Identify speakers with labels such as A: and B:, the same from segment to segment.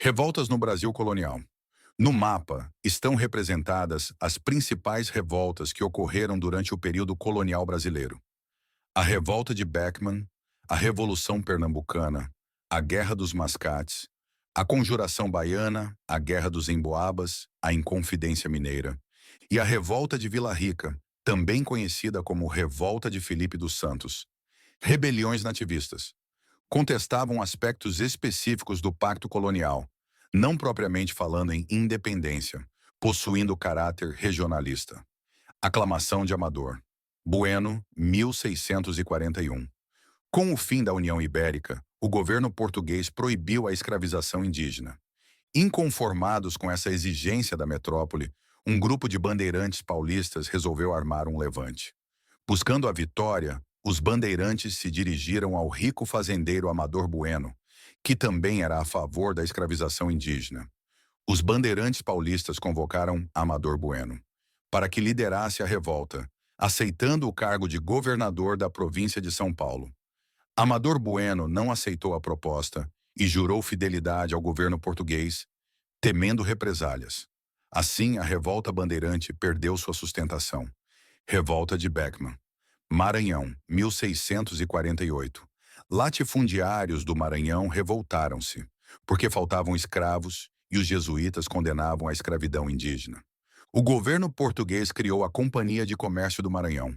A: Revoltas no Brasil colonial. No mapa estão representadas as principais revoltas que ocorreram durante o período colonial brasileiro. A Revolta de Beckman, a Revolução Pernambucana, a Guerra dos Mascates, a Conjuração Baiana, a Guerra dos Emboabas, a Inconfidência Mineira e a Revolta de Vila Rica, também conhecida como Revolta de Felipe dos Santos. Rebeliões nativistas. Contestavam aspectos específicos do pacto colonial, não propriamente falando em independência, possuindo caráter regionalista. Aclamação de Amador. Bueno, 1641. Com o fim da União Ibérica, o governo português proibiu a escravização indígena. Inconformados com essa exigência da metrópole, um grupo de bandeirantes paulistas resolveu armar um levante. Buscando a vitória, os bandeirantes se dirigiram ao rico fazendeiro Amador Bueno, que também era a favor da escravização indígena. Os bandeirantes paulistas convocaram Amador Bueno para que liderasse a revolta, aceitando o cargo de governador da província de São Paulo. Amador Bueno não aceitou a proposta e jurou fidelidade ao governo português, temendo represálias. Assim, a revolta bandeirante perdeu sua sustentação. Revolta de Beckman. Maranhão, 1648. Latifundiários do Maranhão revoltaram-se, porque faltavam escravos e os jesuítas condenavam a escravidão indígena. O governo português criou a Companhia de Comércio do Maranhão,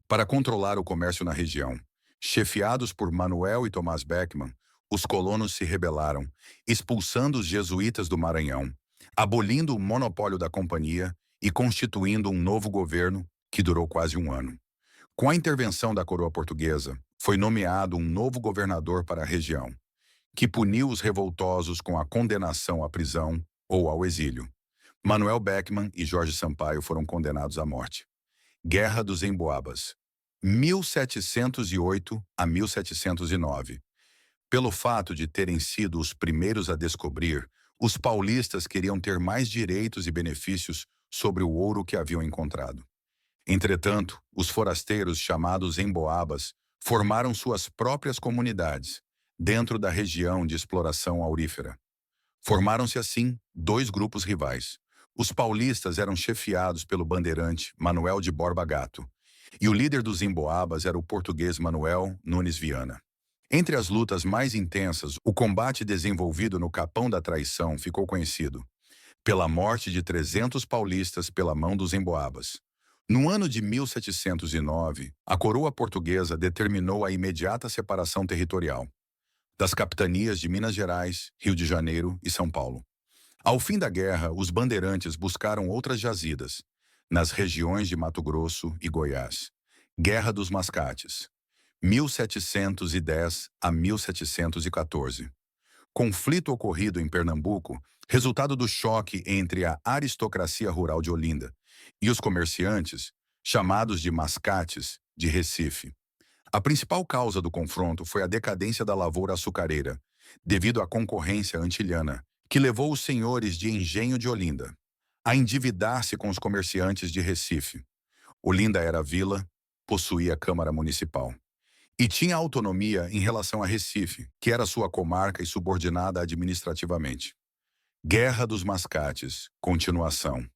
A: para controlar o comércio na região. Chefiados por Manuel e Tomás Beckman, os colonos se rebelaram, expulsando os jesuítas do Maranhão, abolindo o monopólio da companhia e constituindo um novo governo que durou quase um ano. Com a intervenção da coroa portuguesa, foi nomeado um novo governador para a região, que puniu os revoltosos com a condenação à prisão ou ao exílio. Manuel Beckman e Jorge Sampaio foram condenados à morte. Guerra dos Emboabas, 1708 a 1709. Pelo fato de terem sido os primeiros a descobrir, os paulistas queriam ter mais direitos e benefícios sobre o ouro que haviam encontrado. Entretanto, os forasteiros chamados Emboabas formaram suas próprias comunidades, dentro da região de exploração aurífera. Formaram-se assim dois grupos rivais. Os paulistas eram chefiados pelo bandeirante Manuel de Borba Gato, e o líder dos Emboabas era o português Manuel Nunes Viana. Entre as lutas mais intensas, o combate desenvolvido no Capão da Traição ficou conhecido pela morte de 300 paulistas pela mão dos Emboabas. No ano de 1709, a coroa portuguesa determinou a imediata separação territorial das capitanias de Minas Gerais, Rio de Janeiro e São Paulo. Ao fim da guerra, os bandeirantes buscaram outras jazidas, nas regiões de Mato Grosso e Goiás. Guerra dos Mascates, 1710 a 1714. Conflito ocorrido em Pernambuco, resultado do choque entre a aristocracia rural de Olinda e os comerciantes, chamados de mascates, de Recife. A principal causa do confronto foi a decadência da lavoura açucareira, devido à concorrência antilhana, que levou os senhores de engenho de Olinda a endividar-se com os comerciantes de Recife. Olinda era vila, possuía Câmara Municipal e tinha autonomia em relação a Recife, que era sua comarca e subordinada administrativamente. Guerra dos Mascates, continuação.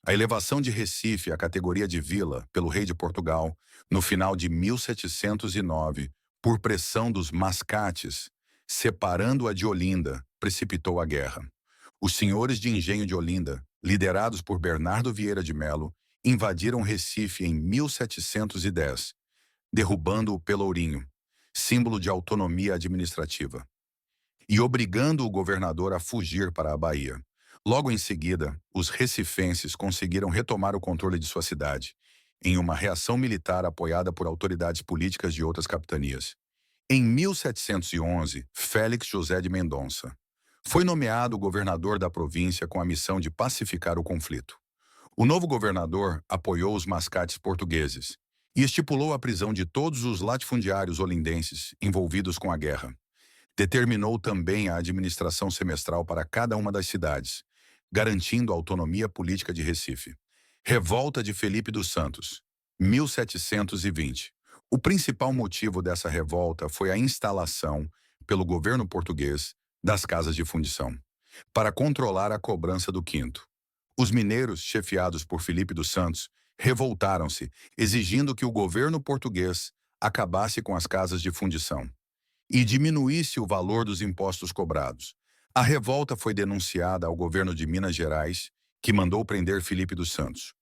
A: A elevação de Recife à categoria de vila pelo rei de Portugal, no final de 1709, por pressão dos Mascates, separando-a de Olinda, precipitou a guerra. Os senhores de engenho de Olinda, liderados por Bernardo Vieira de Melo, invadiram Recife em 1710, derrubando o Pelourinho, símbolo de autonomia administrativa, e obrigando o governador a fugir para a Bahia. Logo em seguida, os recifenses conseguiram retomar o controle de sua cidade, em uma reação militar apoiada por autoridades políticas de outras capitanias. Em 1711, Félix José de Mendonça foi nomeado governador da província com a missão de pacificar o conflito. O novo governador apoiou os mascates portugueses e estipulou a prisão de todos os latifundiários olindenses envolvidos com a guerra. Determinou também a administração semestral para cada uma das cidades, garantindo a autonomia política de Recife. Revolta de Felipe dos Santos, 1720. O principal motivo dessa revolta foi a instalação, pelo governo português, das casas de fundição. para controlar a cobrança do quinto. Os mineiros, chefiados por Filipe dos Santos, revoltaram-se, exigindo que o governo português acabasse com as casas de fundição e diminuísse o valor dos impostos cobrados. A revolta foi denunciada ao governo de Minas Gerais, que mandou prender Filipe dos Santos.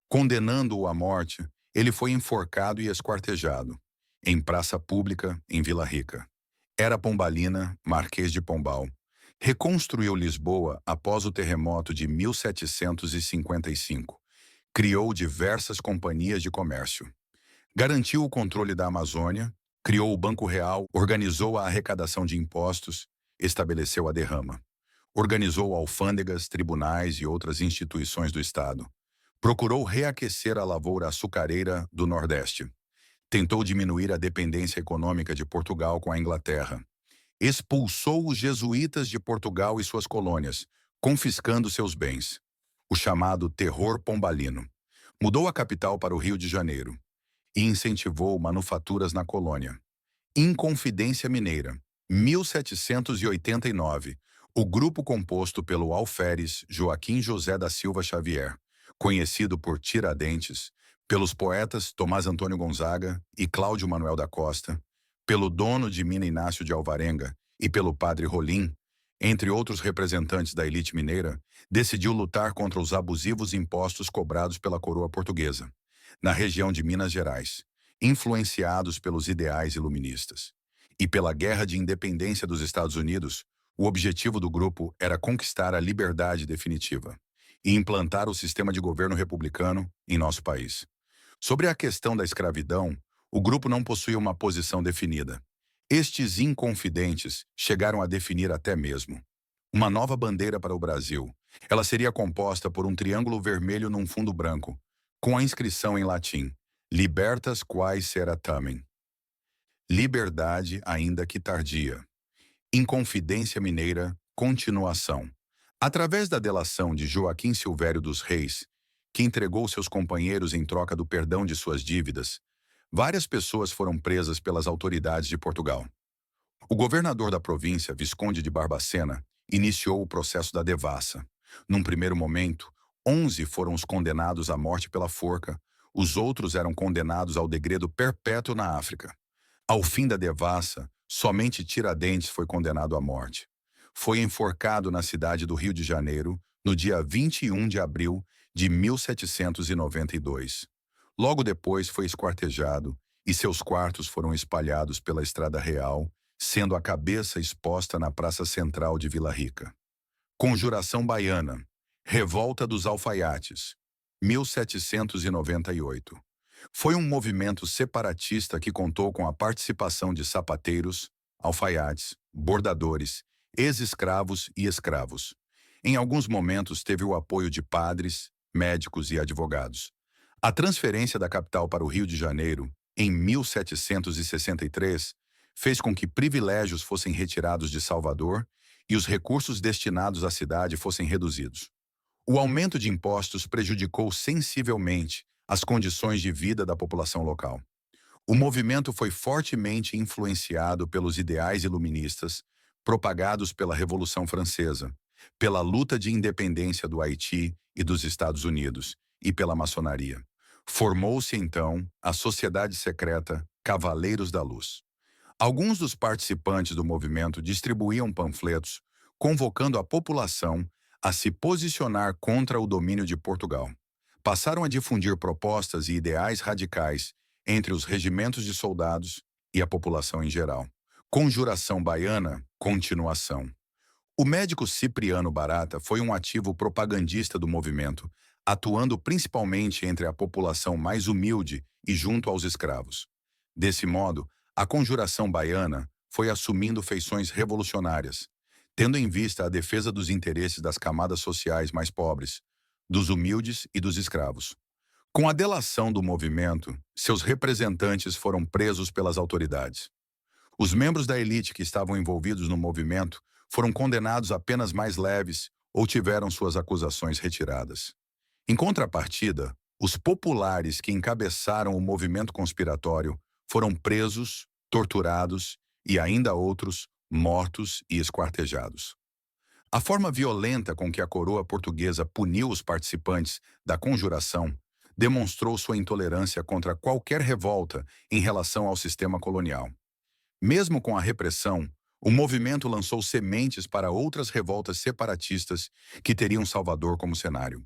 A: Condenando-o à morte, ele foi enforcado e esquartejado, em praça pública, em Vila Rica. Era pombalina, Marquês de Pombal. Reconstruiu Lisboa após o terremoto de 1755. Criou diversas companhias de comércio. Garantiu o controle da Amazônia, criou o Banco Real, organizou a arrecadação de impostos, estabeleceu a derrama. Organizou alfândegas, tribunais e outras instituições do Estado. Procurou reaquecer a lavoura açucareira do Nordeste. Tentou diminuir a dependência econômica de Portugal com a Inglaterra. Expulsou os jesuítas de Portugal e suas colônias, confiscando seus bens. O chamado terror pombalino. Mudou a capital para o Rio de Janeiro e incentivou manufaturas na colônia. Inconfidência Mineira, 1789. O grupo composto pelo alferes Joaquim José da Silva Xavier, conhecido por Tiradentes, pelos poetas Tomás Antônio Gonzaga e Cláudio Manuel da Costa, pelo dono de mina Inácio de Alvarenga e pelo padre Rolim, entre outros representantes da elite mineira, decidiu lutar contra os abusivos impostos cobrados pela coroa portuguesa, na região de Minas Gerais, influenciados pelos ideais iluministas. E pela Guerra de Independência dos Estados Unidos, o objetivo do grupo era conquistar a liberdade definitiva e implantar o sistema de governo republicano em nosso país. Sobre a questão da escravidão, o grupo não possuía uma posição definida. Estes inconfidentes chegaram a definir até mesmo uma nova bandeira para o Brasil. Ela seria composta por um triângulo vermelho num fundo branco, com a inscrição em latim, Libertas quae sera tamen. Liberdade, ainda que tardia. Inconfidência Mineira, continuação. Através da delação de Joaquim Silvério dos Reis, que entregou seus companheiros em troca do perdão de suas dívidas, várias pessoas foram presas pelas autoridades de Portugal. O governador da província, Visconde de Barbacena, iniciou o processo da devassa. Num primeiro momento, 11 foram os condenados à morte pela forca, os outros eram condenados ao degredo perpétuo na África. Ao fim da devassa, somente Tiradentes foi condenado à morte. Foi enforcado na cidade do Rio de Janeiro, no dia 21 de abril de 1792. Logo depois foi esquartejado e seus quartos foram espalhados pela Estrada Real, sendo a cabeça exposta na Praça Central de Vila Rica. Conjuração Baiana, Revolta dos Alfaiates, 1798. Foi um movimento separatista que contou com a participação de sapateiros, alfaiates, bordadores, ex-escravos e escravos. Em alguns momentos teve o apoio de padres, médicos e advogados. A transferência da capital para o Rio de Janeiro, em 1763, fez com que privilégios fossem retirados de Salvador e os recursos destinados à cidade fossem reduzidos. O aumento de impostos prejudicou sensivelmente as condições de vida da população local. O movimento foi fortemente influenciado pelos ideais iluministas propagados pela Revolução Francesa, pela luta de independência do Haiti e dos Estados Unidos e pela maçonaria. Formou-se, então, a sociedade secreta Cavaleiros da Luz. Alguns dos participantes do movimento distribuíam panfletos convocando a população a se posicionar contra o domínio de Portugal. Passaram a difundir propostas e ideais radicais entre os regimentos de soldados e a população em geral. Conjuração Baiana, continuação. O médico Cipriano Barata foi um ativo propagandista do movimento, atuando principalmente entre a população mais humilde e junto aos escravos. Desse modo, a Conjuração Baiana foi assumindo feições revolucionárias, tendo em vista a defesa dos interesses das camadas sociais mais pobres, dos humildes e dos escravos. Com a delação do movimento, seus representantes foram presos pelas autoridades. Os membros da elite que estavam envolvidos no movimento foram condenados a penas mais leves ou tiveram suas acusações retiradas. Em contrapartida, os populares que encabeçaram o movimento conspiratório foram presos, torturados e ainda outros mortos e esquartejados. A forma violenta com que a coroa portuguesa puniu os participantes da conjuração demonstrou sua intolerância contra qualquer revolta em relação ao sistema colonial. Mesmo com a repressão, o movimento lançou sementes para outras revoltas separatistas que teriam Salvador como cenário.